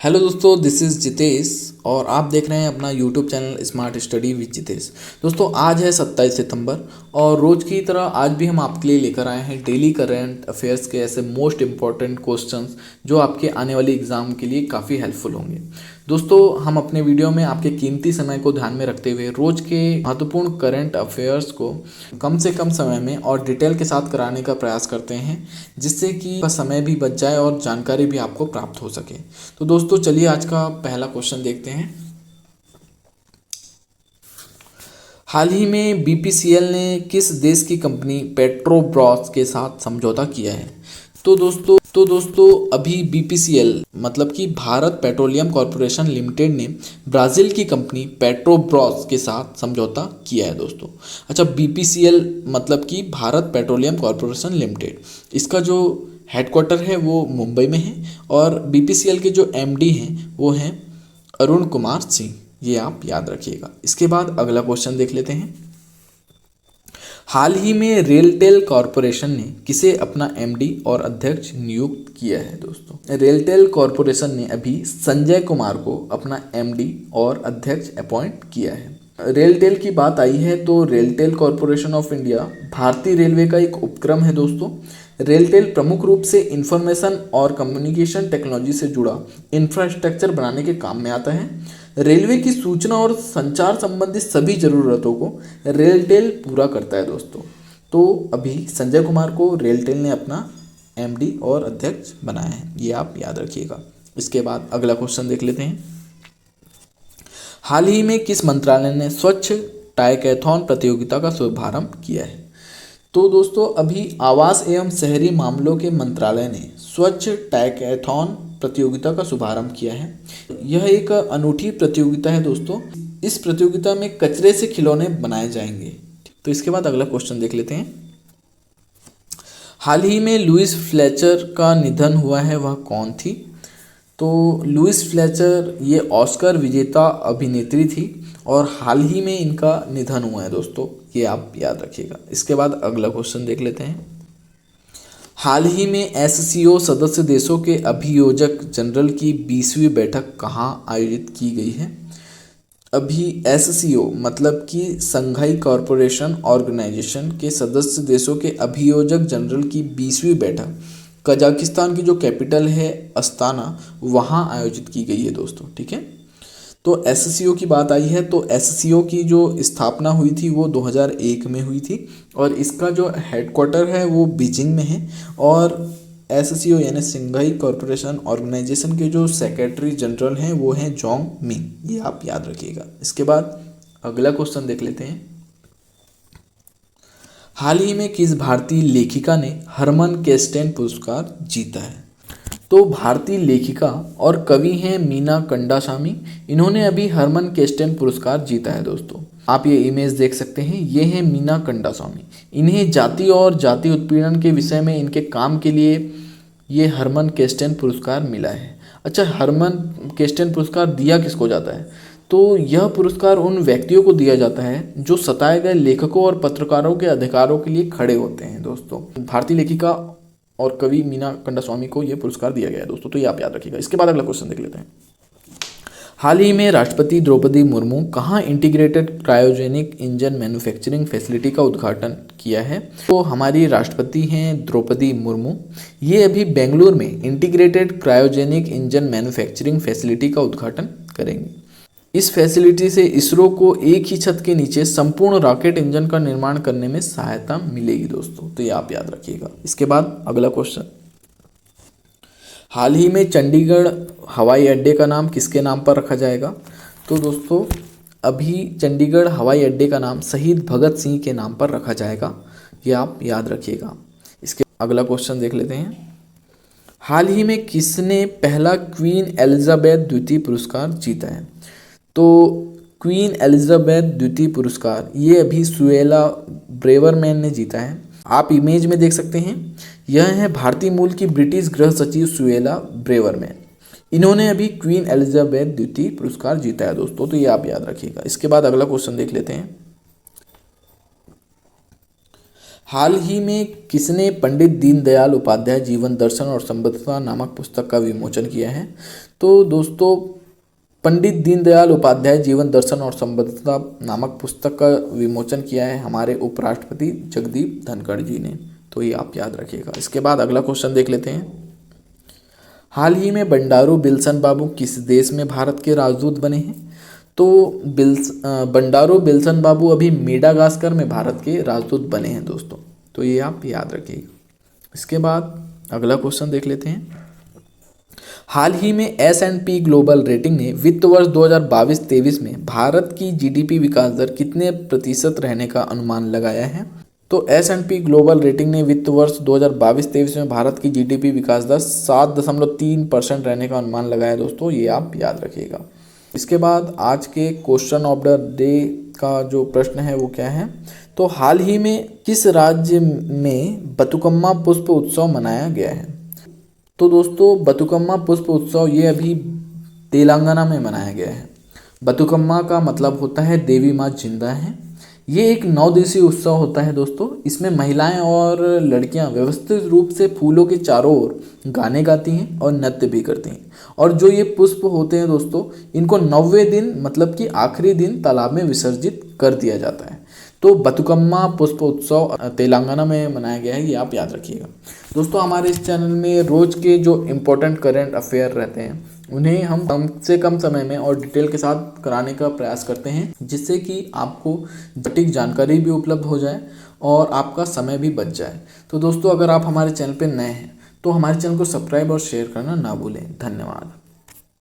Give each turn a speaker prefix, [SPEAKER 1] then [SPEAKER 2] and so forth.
[SPEAKER 1] Hello दोस्तों, this is Jitesh और आप देख रहे हैं अपना YouTube channel smart study with Jitesh. दोस्तों, आज है 27 सितंबर और रोज़ की तरह आज भी हम आपके लिए लेकर आए हैं डेली करंट अफेयर्स के ऐसे मोस्ट इम्पॉर्टेंट क्वेश्चंस जो आपके आने वाली एग्ज़ाम के लिए काफ़ी हेल्पफुल होंगे। दोस्तों, हम अपने वीडियो में आपके कीमती समय को ध्यान में रखते हुए रोज़ के महत्वपूर्ण करंट अफेयर्स को कम से कम समय में और डिटेल के साथ कराने का प्रयास करते हैं, जिससे कि समय भी बच जाए और जानकारी भी आपको प्राप्त हो सके। तो दोस्तों, चलिए आज का पहला क्वेश्चन देखते हैं। हाल ही में बीपीसीएल ने किस देश की कंपनी पेट्रोब्रास के साथ समझौता किया है? तो दोस्तों अभी बीपीसीएल मतलब कि भारत पेट्रोलियम कॉरपोरेशन लिमिटेड ने ब्राज़ील की कंपनी पेट्रोब्रास के साथ समझौता किया है दोस्तों। अच्छा, बीपीसीएल मतलब कि भारत पेट्रोलियम कॉरपोरेशन लिमिटेड, इसका जो हेडक्वार्टर है वो मुंबई में है और बीपीसीएल के जो एमडी हैं वो हैं अरुण कुमार सिंह, ये आप याद रखिएगा। इसके बाद अगला क्वेश्चन देख लेते हैं। हाल ही में रेलटेल कॉरपोरेशन ने किसे अपना एमडी और अध्यक्ष नियुक्त किया है? दोस्तों, रेलटेल कॉरपोरेशन ने अभी संजय कुमार को अपना एमडी और अध्यक्ष अपॉइंट किया है। रेलटेल की बात आई है तो रेलटेल कॉरपोरेशन ऑफ इंडिया भारतीय रेलवे का एक उपक्रम है दोस्तों। रेलटेल प्रमुख रूप से इंफॉर्मेशन और कम्युनिकेशन टेक्नोलॉजी से जुड़ा इंफ्रास्ट्रक्चर बनाने के काम में आता है। रेलवे की सूचना और संचार संबंधित सभी ज़रूरतों को रेलटेल पूरा करता है दोस्तों। तो अभी संजय कुमार को रेलटेल ने अपना एमडी और अध्यक्ष बनाया है, ये आप याद रखिएगा। इसके बाद अगला क्वेश्चन देख लेते हैं। हाल ही में किस मंत्रालय ने स्वच्छ टाइकैथॉन प्रतियोगिता का शुभारंभ किया है? तो दोस्तों, अभी आवास एवं शहरी मामलों के मंत्रालय ने स्वच्छ टाइकैथॉन प्रतियोगिता का शुभारंभ किया है। यह एक अनूठी प्रतियोगिता है दोस्तों। इस प्रतियोगिता में कचरे से खिलौने बनाए जाएंगे। तो इसके बाद अगला क्वेश्चन देख लेते हैं। हाल ही में लुइस फ्लेचर का निधन हुआ है, वह कौन थी? तो लुइस फ्लेचर ये ऑस्कर विजेता अभिनेत्री थी और हाल ही में इनका निधन हुआ है दोस्तों, ये आप याद रखिएगा। इसके बाद अगला क्वेश्चन देख लेते हैं। हाल ही में एससीओ सदस्य देशों के अभियोजक जनरल की 20वीं बैठक कहाँ आयोजित की गई है? अभी एससीओ मतलब कि संघाई कॉरपोरेशन ऑर्गेनाइजेशन के सदस्य देशों के अभियोजक जनरल की 20वीं बैठक कजाकिस्तान की जो कैपिटल है अस्ताना, वहाँ आयोजित की गई है दोस्तों। ठीक है, तो एससीओ की बात आई है तो एससीओ की जो स्थापना हुई थी वो 2001 में हुई थी और इसका जो हेडक्वार्टर है वो बीजिंग में है। और एससीओ यानी संघाई कॉरपोरेशन ऑर्गेनाइजेशन के जो सेक्रेटरी जनरल हैं वो हैं जोंग मिंग, ये आप याद रखिएगा। इसके बाद अगला क्वेश्चन देख लेते हैं। हाल ही में किस भारतीय लेखिका ने हरमन केस्टेन पुरस्कार जीता है? तो भारतीय लेखिका और कवि हैं मीना कंडासामी। इन्होंने अभी हरमन केस्टेन पुरस्कार जीता है दोस्तों। आप ये इमेज देख सकते हैं, ये हैं मीना कंडासामी। इन्हें जाति और जाति उत्पीड़न के विषय में इनके काम के लिए ये हरमन केस्टेन पुरस्कार मिला है। अच्छा, हरमन केस्टेन पुरस्कार दिया किसको जाता है? तो यह पुरस्कार उन व्यक्तियों को दिया जाता है जो सताए गए लेखकों और पत्रकारों के अधिकारों के लिए खड़े होते हैं दोस्तों। भारतीय लेखिका और कवि मीना कंडास्वामी को यह पुरस्कार दिया गया है दोस्तों, तो ये आप याद रखिएगा। इसके बाद अगला क्वेश्चन देख लेते हैं। हाल ही में राष्ट्रपति द्रौपदी मुर्मू कहाँ integrated cryogenic engine manufacturing facility का उद्घाटन किया है? तो हमारी राष्ट्रपति हैं द्रौपदी मुर्मू, ये अभी बेंगलुरु में integrated cryogenic engine manufacturing facility का उद्घाटन करेंगे। इस फैसिलिटी से इसरो को एक ही छत के नीचे संपूर्ण रॉकेट इंजन का निर्माण करने में सहायता मिलेगी दोस्तों, तो ये आप याद रखिएगा। इसके बाद अगला क्वेश्चन। हाल ही में चंडीगढ़ हवाई अड्डे का नाम किसके नाम पर रखा जाएगा? तो दोस्तों, अभी चंडीगढ़ हवाई अड्डे का नाम शहीद भगत सिंह के नाम पर रखा जाएगा, ये आप याद रखिएगा। इसके अगला क्वेश्चन देख लेते हैं। हाल ही में किसने पहला क्वीन एलिजाबेथ द्वितीय पुरस्कार जीता है? तो क्वीन एलिजाबेथ द्वितीय पुरस्कार ये अभी सुएला ब्रेवरमैन ने जीता है। आप इमेज में देख सकते हैं, यह है भारतीय मूल की ब्रिटिश गृह सचिव सुएला ब्रेवरमैन। इन्होंने अभी क्वीन एलिजाबेथ द्वितीय पुरस्कार जीता है दोस्तों, तो ये आप याद रखिएगा। इसके बाद अगला क्वेश्चन देख लेते हैं। हाल ही में किसने पंडित दीनदयाल उपाध्याय जीवन दर्शन और संबद्धता नामक पुस्तक का विमोचन किया है? तो दोस्तों पंडित दीनदयाल उपाध्याय जीवन दर्शन और संबद्धता नामक पुस्तक का विमोचन किया है हमारे उपराष्ट्रपति जगदीप धनखड़ जी ने। तो ये आप याद रखिएगा। इसके बाद अगला क्वेश्चन देख लेते हैं। हाल ही में बंडारू बिल्सन बाबू किस देश में भारत के राजदूत बने हैं? तो बंडारू बिल्सन बाबू अभी मेडागास्कर में भारत के राजदूत बने हैं दोस्तों। तो ये आप याद रखिएगा। इसके बाद अगला क्वेश्चन देख लेते हैं। हाल ही में S&P ग्लोबल रेटिंग ने वित्त वर्ष 2022-23 में भारत की जीडीपी विकास दर कितने प्रतिशत रहने का अनुमान लगाया है? तो S&P ग्लोबल रेटिंग ने वित्त वर्ष 2022-23 में भारत की जीडीपी विकास दर 7.3% रहने का अनुमान लगाया है दोस्तों। ये आप याद रखिएगा। इसके बाद आज के क्वेश्चन ऑफ द डे का जो प्रश्न है वो क्या है? तो हाल ही में किस राज्य में बतुकम्मा पुष्प उत्सव मनाया गया है? तो दोस्तों बतुकम्मा पुष्प उत्सव ये अभी तेलंगाना में मनाया गया है। बतुकम्मा का मतलब होता है देवी माँ जिंदा है। ये एक 9 दिवसीय उत्सव होता है दोस्तों। इसमें महिलाएं और लड़कियां व्यवस्थित रूप से फूलों के चारों ओर गाने गाती हैं और नृत्य भी करती हैं। और जो ये पुष्प होते हैं दोस्तों, इनको 90वें दिन मतलब कि आखिरी दिन तालाब में विसर्जित कर दिया जाता है। तो बतुकम्मा पुष्प उत्सव तेलंगाना में मनाया गया है, ये आप याद रखिएगा। दोस्तों हमारे इस चैनल में रोज के जो इम्पोर्टेंट करंट अफेयर रहते हैं उन्हें हम कम से कम समय में और डिटेल के साथ कराने का प्रयास करते हैं, जिससे कि आपको सटीक जानकारी भी उपलब्ध हो जाए और आपका समय भी बच जाए। तो दोस्तों अगर आप हमारे चैनल पर नए हैं तो हमारे चैनल को सब्सक्राइब और शेयर करना ना भूलें। धन्यवाद।